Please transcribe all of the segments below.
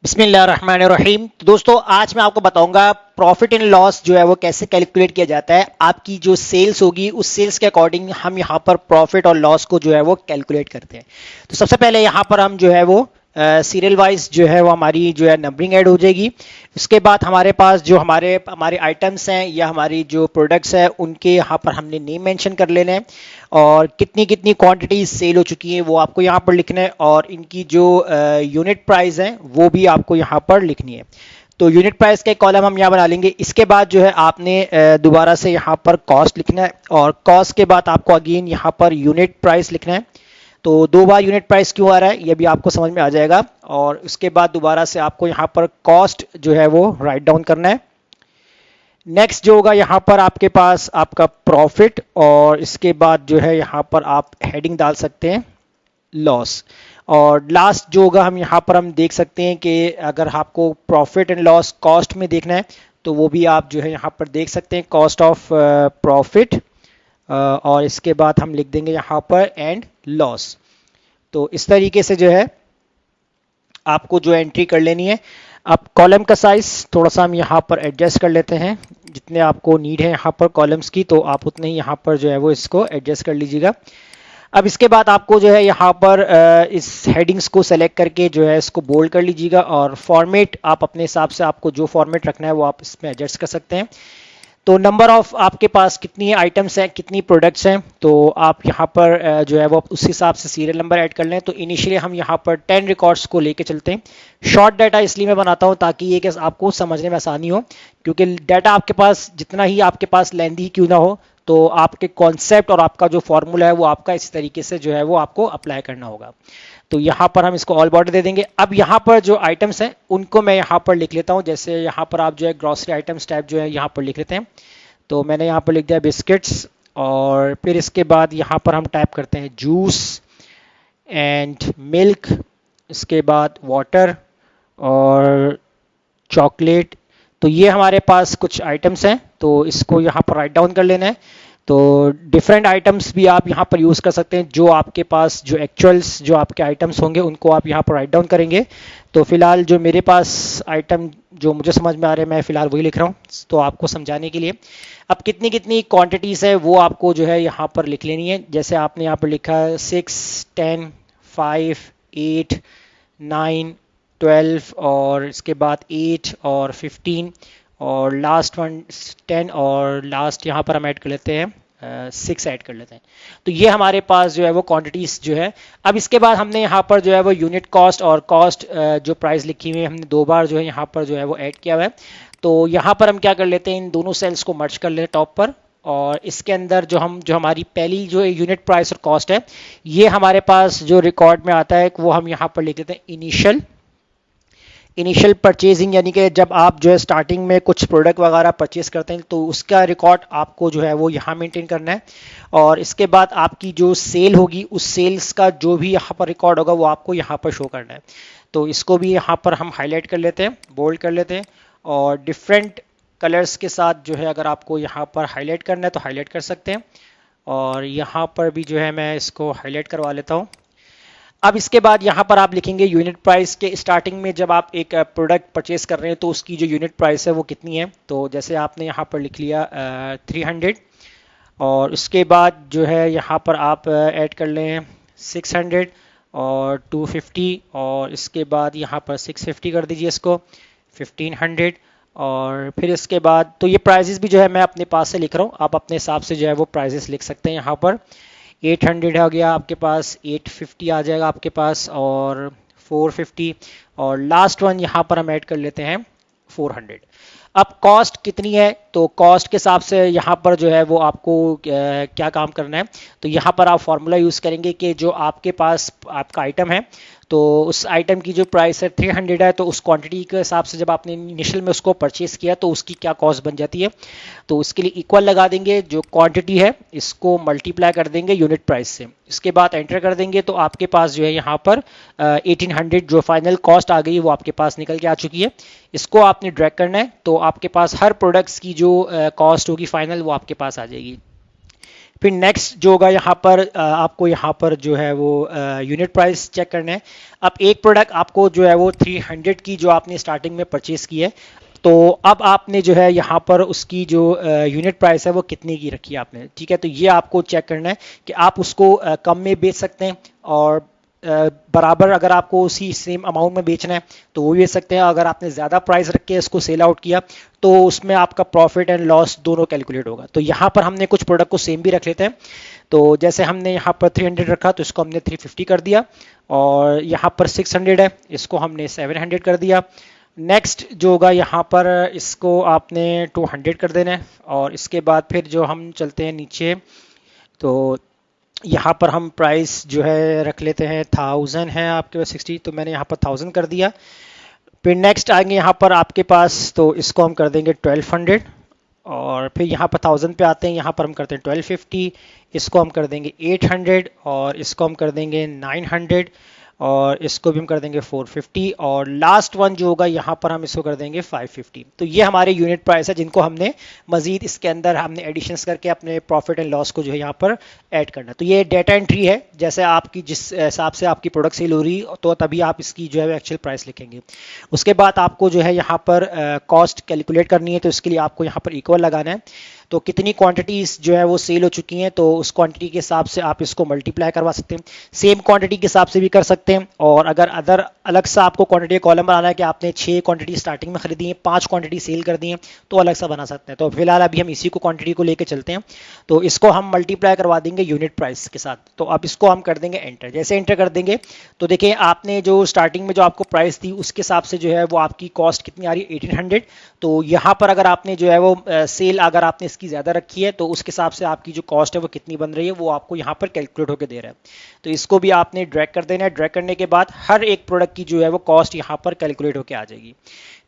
बिस्मिल्लाहिर्रहमानिर्रहीम। तो दोस्तों आज मैं आपको बताऊंगा प्रॉफिट एंड लॉस जो है वो कैसे कैलकुलेट किया जाता है। आपकी जो सेल्स होगी उस सेल्स के अकॉर्डिंग हम यहाँ पर प्रॉफिट और लॉस को जो है वो कैलकुलेट करते हैं। तो सबसे पहले यहाँ पर हम जो है वो सीरियल वाइज जो है वो हमारी जो है नंबरिंग ऐड हो जाएगी। उसके बाद हमारे पास जो हमारे हमारे आइटम्स हैं या हमारी जो प्रोडक्ट्स हैं उनके यहाँ पर हमने नेम मेंशन कर लेना है और कितनी कितनी क्वांटिटी सेल हो चुकी हैं वो आपको यहाँ पर लिखना है और इनकी जो यूनिट प्राइस है वो भी आपको यहाँ पर लिखनी है। तो यूनिट प्राइस का एक कॉलम हम यहाँ बना लेंगे। इसके बाद जो है आपने दोबारा से यहाँ पर कॉस्ट लिखना है और कॉस्ट के बाद आपको अगेन यहाँ पर यूनिट प्राइस लिखना है। तो दो बार यूनिट प्राइस क्यों आ रहा है ये भी आपको समझ में आ जाएगा। और उसके बाद दोबारा से आपको यहाँ पर कॉस्ट जो है वो राइट डाउन करना है। नेक्स्ट जो होगा यहाँ पर आपके पास आपका प्रॉफिट और इसके बाद जो है यहाँ पर आप हेडिंग डाल सकते हैं लॉस। और लास्ट जो होगा हम देख सकते हैं कि अगर आपको प्रॉफिट एंड लॉस कॉस्ट में देखना है तो वो भी आप जो है यहाँ पर देख सकते हैं कॉस्ट ऑफ प्रॉफिट और इसके बाद हम लिख देंगे यहाँ पर एंड लॉस। तो इस तरीके से जो है आपको जो एंट्री कर लेनी है। अब कॉलम का साइज थोड़ा सा हम यहाँ पर एडजस्ट कर लेते हैं। जितने आपको नीड है यहाँ पर कॉलम्स की तो आप उतने ही यहाँ पर जो है वो इसको एडजस्ट कर लीजिएगा। अब इसके बाद आपको जो है यहाँ पर इस हेडिंग्स को सेलेक्ट करके जो है इसको बोल्ड कर लीजिएगा और फॉर्मेट आप अपने हिसाब से आपको जो फॉर्मेट रखना है वो आप इसमें एडजस्ट कर सकते हैं। तो नंबर ऑफ आपके पास कितनी आइटम्स हैं कितनी प्रोडक्ट्स हैं तो आप यहाँ पर जो है वो उस हिसाब से सीरियल नंबर ऐड कर लें। तो इनिशियली हम यहाँ पर 10 रिकॉर्ड्स को लेके चलते हैं। शॉर्ट डाटा इसलिए मैं बनाता हूँ ताकि ये कि आपको समझने में आसानी हो, क्योंकि डाटा आपके पास जितना ही आपके पास लेंदी क्यों ना हो तो आपके कॉन्सेप्ट और आपका जो फॉर्मूला है वो आपका इस तरीके से जो है वो आपको अप्लाई करना होगा। तो यहाँ पर हम इसको ऑल बॉर्डर दे देंगे। अब यहाँ पर जो आइटम्स हैं उनको मैं यहाँ पर लिख लेता हूँ। जैसे यहाँ पर आप जो है ग्रॉसरी आइटम्स टाइप जो है यहाँ पर लिख लेते हैं। तो मैंने यहाँ पर लिख दिया बिस्किट्स और फिर इसके बाद यहाँ पर हम टाइप करते हैं जूस एंड मिल्क, इसके बाद वाटर और चॉकलेट। तो ये हमारे पास कुछ आइटम्स हैं तो इसको यहाँ पर राइट डाउन कर लेना है। तो डिफरेंट आइटम्स भी आप यहाँ पर यूज़ कर सकते हैं। जो आपके पास जो एक्चुअल्स जो आपके आइटम्स होंगे उनको आप यहाँ पर राइट डाउन करेंगे। तो फिलहाल जो मेरे पास आइटम जो मुझे समझ में आ रहे हैं मैं फिलहाल वही लिख रहा हूँ तो आपको समझाने के लिए। अब कितनी कितनी क्वांटिटीज़ है वो आपको जो है यहाँ पर लिख लेनी है। जैसे आपने यहाँ पर लिखा 6, 10, 5, 8, 9, 12 और इसके बाद 8 और 15 और लास्ट वन 10 और लास्ट यहाँ पर हम ऐड कर लेते हैं 6 ऐड कर लेते हैं। तो ये हमारे पास जो है वो क्वांटिटीज जो है। अब इसके बाद हमने यहाँ पर जो है वो यूनिट कॉस्ट और कॉस्ट जो प्राइस लिखी हुई है हमने दो बार जो है यहाँ पर जो है वो ऐड किया हुआ है। तो यहाँ पर हम क्या कर लेते हैं इन दोनों सेल्स को मर्ज कर लेते हैं टॉप पर और इसके अंदर जो हमारी पहली जो यूनिट प्राइस और कॉस्ट है ये हमारे पास जो रिकॉर्ड में आता है वो हम यहाँ पर लिख देते हैं इनिशियल परचेजिंग, यानी कि जब आप जो है स्टार्टिंग में कुछ प्रोडक्ट वगैरह परचेज करते हैं तो उसका रिकॉर्ड आपको जो है वो यहाँ मेंटेन करना है। और इसके बाद आपकी जो सेल होगी उस सेल्स का जो भी यहाँ पर रिकॉर्ड होगा वो आपको यहाँ पर शो करना है। तो इसको भी यहाँ पर हम हाईलाइट कर लेते हैं, बोल्ड कर लेते हैं और डिफरेंट कलर्स के साथ जो है अगर आपको यहाँ पर हाईलाइट करना है तो हाईलाइट कर सकते हैं। और यहाँ पर भी जो है मैं इसको हाईलाइट करवा लेता हूँ। अब इसके बाद यहाँ पर आप लिखेंगे यूनिट प्राइस के स्टार्टिंग में जब आप एक प्रोडक्ट परचेज कर रहे हैं तो उसकी जो यूनिट प्राइस है वो कितनी है। तो जैसे आपने यहाँ पर लिख लिया 300 और उसके बाद जो है यहाँ पर आप ऐड कर लें 600 और 250 और इसके बाद यहाँ पर 650 कर दीजिए इसको 1500 और फिर इसके बाद तो ये प्राइजेस भी जो है मैं अपने पास से लिख रहा हूँ, आप अपने हिसाब से जो है वो प्राइजेस लिख सकते हैं। यहाँ पर 800 हो गया आपके पास, 850 आ जाएगा आपके पास और 450 और लास्ट वन यहाँ पर हम ऐड कर लेते हैं 400। अब कॉस्ट कितनी है तो कॉस्ट के हिसाब से यहाँ पर जो है वो आपको क्या काम करना है। तो यहाँ पर आप फॉर्मूला यूज़ करेंगे कि जो आपके पास आपका आइटम है तो उस आइटम की जो प्राइस है 300 है तो उस क्वांटिटी के हिसाब से जब आपने इनिशियल में उसको परचेज किया तो उसकी क्या कॉस्ट बन जाती है। तो उसके लिए इक्वल लगा देंगे, जो क्वांटिटी है इसको मल्टीप्लाई कर देंगे यूनिट प्राइस से, इसके बाद एंटर कर देंगे तो आपके पास जो है यहाँ पर 1800 जो फाइनल कॉस्ट आ गई वो आपके पास निकल के आ चुकी है। इसको आपने ड्रैग करना है तो आपके पास हर प्रोडक्ट्स की जो कॉस्ट होगी फाइनल वो आपके पास आ जाएगी। फिर नेक्स्ट जो होगा यहाँ पर आपको यहाँ पर जो है वो यूनिट प्राइस चेक करना है। अब एक प्रोडक्ट आपको जो है वो 300 की जो आपने स्टार्टिंग में परचेज की है, तो अब आपने जो है यहाँ पर उसकी जो यूनिट प्राइस है वो कितने की रखी है आपने, ठीक है। तो ये आपको चेक करना है कि आप उसको कम में बेच सकते हैं और बराबर अगर आपको उसी सेम अमाउंट में बेचना है तो वो भी बेच सकते हैं। अगर आपने ज़्यादा प्राइस रख के इसको सेल आउट किया तो उसमें आपका प्रॉफिट एंड लॉस दोनों कैलकुलेट होगा। तो यहाँ पर हमने कुछ प्रोडक्ट को सेम भी रख लेते हैं। तो जैसे हमने यहाँ पर 300 रखा तो इसको हमने 350 कर दिया, और यहाँ पर 600 है इसको हमने 700 कर दिया। नेक्स्ट जो होगा यहाँ पर इसको आपने 200 कर देना है, और इसके बाद फिर जो हम चलते हैं नीचे तो यहाँ पर हम प्राइस जो है रख लेते हैं 1000 है आपके पास 60, तो मैंने यहाँ पर 1000 कर दिया। फिर नेक्स्ट आएंगे यहाँ पर आपके पास, तो इसको हम कर देंगे 1200, और फिर यहाँ पर 1000 पे आते हैं, यहाँ पर हम करते हैं 1250, इसको हम कर देंगे 800, और इसको हम कर देंगे 900, और इसको भी हम कर देंगे 450, और लास्ट वन जो होगा यहाँ पर हम इसको कर देंगे 550। तो ये हमारे यूनिट प्राइस है जिनको हमने मजीद इसके अंदर हमने एडिशंस करके अपने प्रॉफिट एंड लॉस को जो है यहाँ पर ऐड करना है। तो ये डेटा एंट्री है, जैसे आपकी जिस हिसाब से आपकी प्रोडक्ट सेल हो रही तो तभी आप इसकी जो है एक्चुअल प्राइस लिखेंगे। उसके बाद आपको जो है यहाँ पर कॉस्ट कैलकुलेट करनी है, तो इसके लिए आपको यहाँ पर इक्वल लगाना है। तो कितनी क्वांटिटीज जो है वो सेल हो चुकी हैं, तो उस क्वांटिटी के हिसाब से आप इसको मल्टीप्लाई करवा सकते हैं। सेम क्वांटिटी के हिसाब से भी कर सकते हैं, और अगर अदर अलग से आपको क्वांटिटी कॉलम बनाना है कि आपने 6 क्वांटिटी स्टार्टिंग में खरीदी है, 5 क्वांटिटी सेल कर दी है, तो अलग सा बना सकते हैं। तो फिलहाल अभी हम इसी को क्वांटिटी को लेकर चलते हैं, तो इसको हम मल्टीप्लाई करवा देंगे यूनिट प्राइस के साथ। तो अब इसको हम कर देंगे एंटर। जैसे एंटर कर देंगे तो देखिए आपने जो स्टार्टिंग में जो आपको प्राइस थी उसके हिसाब से जो है वो आपकी कॉस्ट कितनी आ रही है 1800। तो यहाँ पर अगर आपने जो है वो सेल अगर आपने इसकी ज़्यादा रखी है तो उसके हिसाब से आपकी जो कॉस्ट है वो कितनी बन रही है वो आपको यहाँ पर कैलकुलेट होकर दे रहा है। तो इसको भी आपने ड्रैग कर देना है। ड्रैग करने के बाद हर एक प्रोडक्ट की जो है वो कॉस्ट यहाँ पर कैलकुलेट होकर आ जाएगी।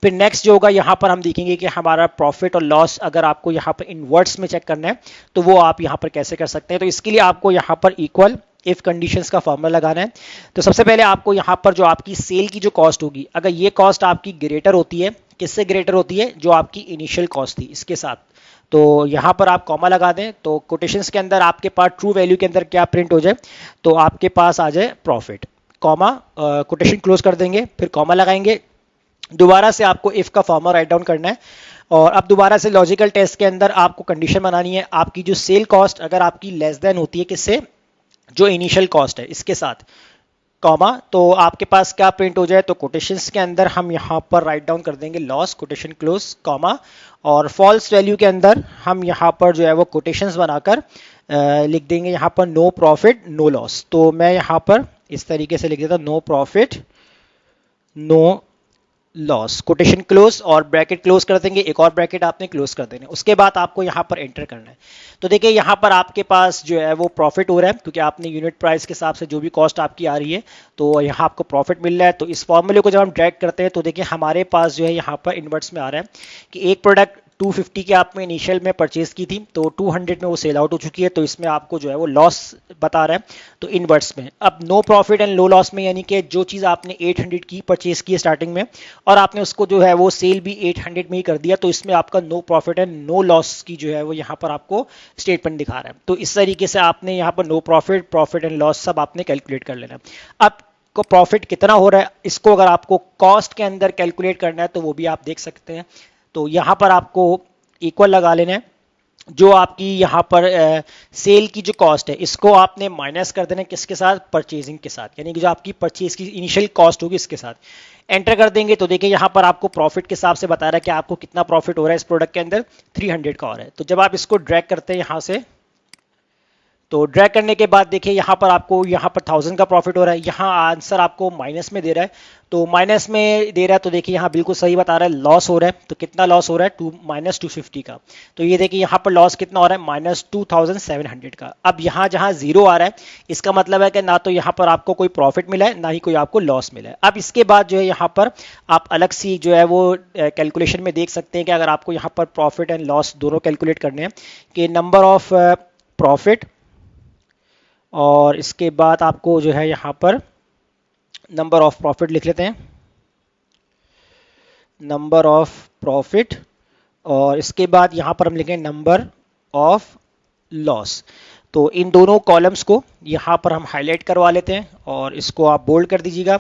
फिर नेक्स्ट जो होगा यहाँ पर हम देखेंगे कि हमारा प्रॉफिट और लॉस अगर आपको यहाँ पर इनवर्ट्स में चेक करना है तो वो आप यहाँ पर कैसे कर सकते हैं। तो इसके लिए आपको यहाँ पर इक्वल इफ कंडीशंस का फॉर्मूला लगाना है। तो सबसे पहले आपको यहाँ पर जो आपकी सेल की जो कॉस्ट होगी, अगर ये कॉस्ट आपकी ग्रेटर होती है, किससे ग्रेटर होती है, जो आपकी इनिशियल कॉस्ट थी इसके साथ, तो यहाँ पर आप कॉमा लगा दें। तो कोटेशंस के अंदर आपके पास ट्रू वैल्यू के अंदर क्या प्रिंट हो जाए, तो आपके पास आ जाए प्रॉफिट, कॉमा कोटेशन क्लोज कर देंगे, फिर कॉमा लगाएंगे। दोबारा से आपको इफ का फॉर्मूला राइट डाउन करना है, और अब दोबारा से लॉजिकल टेस्ट के अंदर आपको कंडीशन बनानी है। आपकी जो सेल कॉस्ट अगर आपकी लेस देन होती है किससे, जो इनिशियल कॉस्ट है इसके साथ, कॉमा, तो आपके पास क्या प्रिंट हो जाए, तो कोटेशंस के अंदर हम यहाँ पर राइट डाउन कर देंगे लॉस, कोटेशन क्लोज, कॉमा, और फॉल्स वैल्यू के अंदर हम यहाँ पर जो है वो कोटेशंस बनाकर लिख देंगे यहाँ पर नो प्रॉफिट नो लॉस। तो मैं यहाँ पर इस तरीके से लिख देता no profit no loss, quotation close, और ब्रैकेट क्लोज कर देंगे, एक और ब्रैकेट आपने क्लोज कर देना है। उसके बाद आपको यहाँ पर एंटर करना है। तो देखिए यहाँ पर आपके पास जो है वो प्रॉफिट हो रहा है क्योंकि आपने यूनिट प्राइस के हिसाब से जो भी कॉस्ट आपकी आ रही है तो यहाँ आपको प्रॉफिट मिल रहा है। तो इस फॉर्मूले को जब हम ड्रैग करते हैं तो देखिए हमारे पास जो है यहाँ पर इन्वर्ट्स में आ रहा है कि एक प्रोडक्ट 250 की आपने इनिशियल में परचेज की थी तो 200 में वो सेल आउट हो चुकी है, तो इसमें आपको जो है वो लॉस बता रहा है। तो इनवर्ट्स में अब no profit and no loss में यानी कि जो चीज़ आपने 800 की परचेज की है स्टार्टिंग में और आपने उसको जो है वो सेल भी 800 में ही कर दिया, तो इसमें आपका no profit and no loss की जो है वो यहाँ पर आपको स्टेटमेंट दिखा रहा है। तो इस तरीके से आपने यहाँ पर no profit, profit and loss सब आपने कैलकुलेट कर लेना। अब को प्रॉफिट कितना हो रहा है इसको अगर आपको कॉस्ट के अंदर कैलकुलेट करना है तो वो भी आप देख सकते हैं। तो यहाँ पर आपको इक्वल लगा लेना है, जो आपकी यहाँ पर सेल की जो कॉस्ट है इसको आपने माइनस कर देना है किसके साथ, परचेजिंग के साथ, यानी कि जो आपकी परचेज की इनिशियल कॉस्ट होगी इसके साथ। एंटर कर देंगे तो देखिए यहाँ पर आपको प्रॉफिट के हिसाब से बता रहा है कि आपको कितना प्रॉफिट हो रहा है इस प्रोडक्ट के अंदर, 300 का हो रहा है। तो जब आप इसको ड्रैग करते हैं यहाँ से, तो ड्रैग करने के बाद देखिए यहाँ पर आपको यहाँ पर 1000 का प्रॉफिट हो रहा है, यहाँ आंसर आपको माइनस में दे रहा है। तो माइनस में दे रहा है तो देखिए यहाँ बिल्कुल सही बता रहा है, लॉस हो रहा है। तो कितना लॉस हो रहा है, -250 का। तो ये देखिए यहाँ पर लॉस कितना हो रहा है, -2700 का। अब यहाँ जहाँ जीरो आ रहा है इसका मतलब है कि ना तो यहाँ पर आपको कोई प्रॉफिट मिला है ना ही कोई आपको लॉस मिला है। अब इसके बाद जो है यहाँ पर आप अलग सी जो है वो कैलकुलेशन में देख सकते हैं कि अगर आपको यहाँ पर प्रॉफिट एंड लॉस दोनों कैलकुलेट करने हैं कि नंबर ऑफ प्रॉफिट, और इसके बाद आपको जो है यहाँ पर नंबर ऑफ प्रॉफिट लिख लेते हैं, नंबर ऑफ प्रॉफिट, और इसके बाद यहाँ पर हम लिखें नंबर ऑफ लॉस। तो इन दोनों कॉलम्स को यहाँ पर हम हाईलाइट करवा लेते हैं और इसको आप बोल्ड कर दीजिएगा।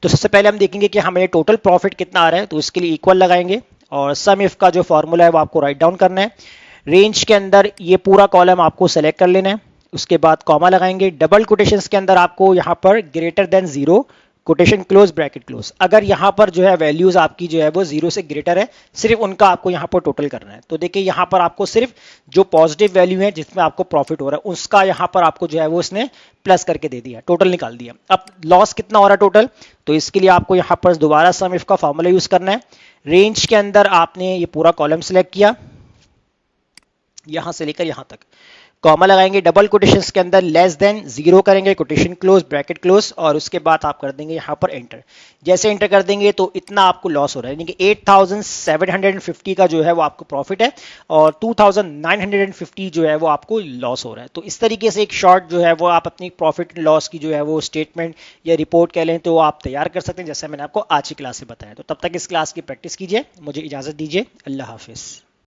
तो सबसे पहले हम देखेंगे कि हमें टोटल प्रॉफिट कितना आ रहा है, तो इसके लिए इक्वल लगाएंगे और सम इफ का जो फॉर्मूला है वो आपको राइट डाउन करना है। रेंज के अंदर ये पूरा कॉलम आपको सेलेक्ट कर लेना है, उसके बाद कॉमा लगाएंगे। डबल कोटेशंस के अंदर आपको यहाँ पर greater than zero quotation close bracket close, अगर यहाँ पर जो है वैल्यूज आपकी जो है वो जीरो से ग्रेटर है, सिर्फ उनका आपको यहाँ पर टोटल करना है। तो देखिए यहाँ पर आपको सिर्फ जो पॉजिटिव वैल्यू है जिसमें आपको प्रॉफिट हो रहा है उसका यहाँ पर आपको जो है वो इसने प्लस करके दे दिया, टोटल निकाल दिया। अब लॉस कितना हो रहा है टोटल, तो इसके लिए आपको यहाँ पर दोबारा सम इफ का फॉर्मूला यूज करना है। रेंज के अंदर आपने ये पूरा कॉलम सेलेक्ट किया यहां से लेकर यहां तक, कॉमा लगाएंगे। डबल कोटेशंस के अंदर लेस देन जीरो करेंगे, कोटेशन क्लोज ब्रैकेट क्लोज, और उसके बाद आप कर देंगे यहां पर एंटर। जैसे एंटर कर देंगे तो इतना आपको लॉस हो रहा है, यानी कि 8750 का जो है वो आपको प्रॉफिट है और 2950 जो है वो आपको लॉस हो रहा है। तो इस तरीके से एक शॉर्ट जो है वो आप अपनी प्रॉफिट लॉस की जो है वो स्टेटमेंट या रिपोर्ट कह लें तो आप तैयार कर सकते हैं, जैसे मैंने आपको आज की क्लास से बताया। तो तब तक इस क्लास की प्रैक्टिस कीजिए, मुझे इजाजत दीजिए, अल्लाह हाफिज।